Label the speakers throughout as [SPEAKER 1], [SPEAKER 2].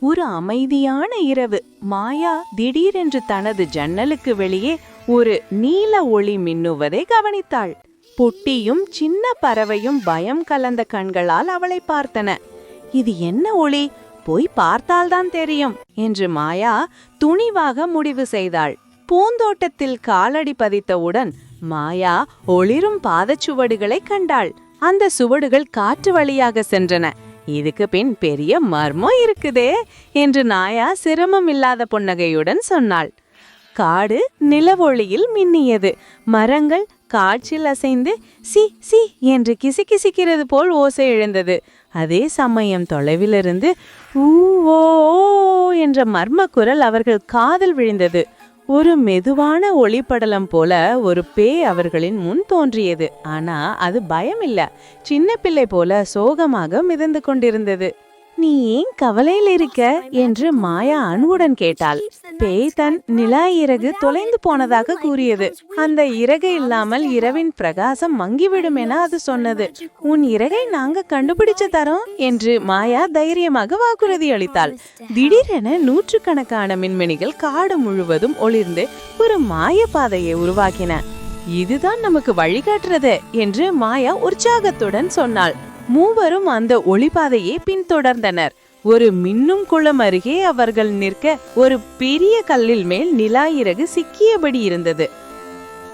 [SPEAKER 1] ஒரு அமைதியான இரவு. மாயா திடீரென்று தனது ஜன்னலுக்கு வெளியே ஒரு நீல ஒளி மின்னுவதை கவனித்தாள். புட்டியும் சின்ன பறவையும் பயம் கலந்த கண்களால் அவளை பார்த்தன. இது என்ன ஒளி? போய் பார்த்தால்தான் தெரியும் என்று மாயா துணிவாக முடிவு செய்தாள். பூந்தோட்டத்தில் காலடி பதித்தவுடன் மாயா ஒளிரும் பாதச்சுவடுகளை கண்டாள். அந்த சுவடுகள் காற்று வழியாக சென்றன. இதுக்கு பின் பெரிய மர்மம் இருக்குதே என்று மாயா சிரமம் இல்லாத புன்னகையுடன் சொன்னாள். காடு நிலவொளியில் மின்னியது. மரங்கள் காற்றில் அசைந்து சி சி என்று கிசுகிசுக்கிறது போல் ஓசை எழுந்தது. அதே சமயம் தொலைவிலிருந்து ஊ என்ற மர்ம குரல் அவர்கள் காதில் விழுந்தது. ஒரு மெதுவான ஒளிப்படலம் போல ஒரு பேய் அவர்களின் முன் தோன்றியது. ஆனா அது பயம் இல்ல, சின்ன பிள்ளை போல சோகமாக மிதந்து கொண்டிருந்தது. நீ ஏன் கவலையில் இருக்க என்று மாயா அன்புடன் கேட்டாள். பேய் தன் நிலா இறகு தொலைந்து போனதாக கூறியது. அந்த இறகு இல்லாமல் இரவின் பிரகாசம் மங்கிவிடும் என அது சொன்னது. உன் இறகை நாங்க கண்டுபிடிச்சு தரோம் என்று மாயா தைரியமாக வாக்குறுதி அளித்தாள். திடீரென நூற்றுக்கணக்கான மின்மினிகள் காடு முழுவதும் ஒளிர்ந்து ஒரு மாய பாதையை உருவாக்கின. இதுதான் நமக்கு வழிகாட்டுறது என்று மாயா உற்சாகத்துடன் சொன்னாள். மூவரும் அந்த ஒளிபாதையை பின்தொடர்ந்தனர். ஒரு மின்னும் குளம் அருகே அவர்கள் நிற்க ஒரு பெரிய கல்லில் மேல் நிலா இறகு சிக்கியபடி இருந்தது.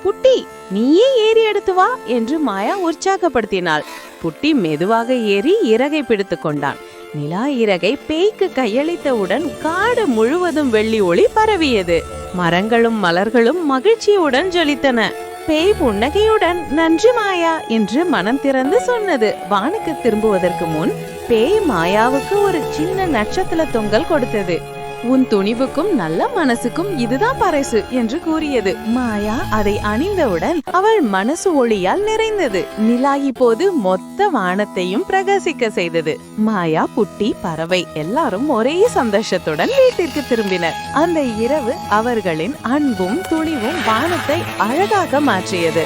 [SPEAKER 1] புட்டி, நீயே ஏறி எடுத்து வா என்று மாயா உற்சாகப்படுத்தினாள். புட்டி மெதுவாக ஏறி இறகை பிடித்து கொண்டான். நிலா இறகை பேய்க்கு கையளித்தவுடன் காடு முழுவதும் வெள்ளி ஒளி பரவியது. மரங்களும் மலர்களும் மகிழ்ச்சியுடன் ஜொலித்தன. பேய் புன்னகையுடன் நன்றி மாயா என்று மனம் திறந்து சொன்னது. வானுக்கு திரும்புவதற்கு முன் பேய் மாயாவுக்கு ஒரு சின்ன நட்சத்திர தொங்கல் கொடுத்தது. உன் துணிவுக்கும் நல்ல மனசுக்கும் இதுதான் பரிசு என்று கூறியது. மாயா அதை அணிந்தவுடன் அவள் மனசு ஒளியால் நிறைந்தது. நிலா இப்போது மொத்த வானத்தையும் பிரகாசிக்க செய்தது. மாயா, புட்டி, பறவை எல்லாரும் ஒரே சந்தோஷத்துடன் வீட்டிற்கு திரும்பினர். அந்த இரவு அவர்களின் அன்பும் துணிவும் வானத்தை அழகாக மாற்றியது.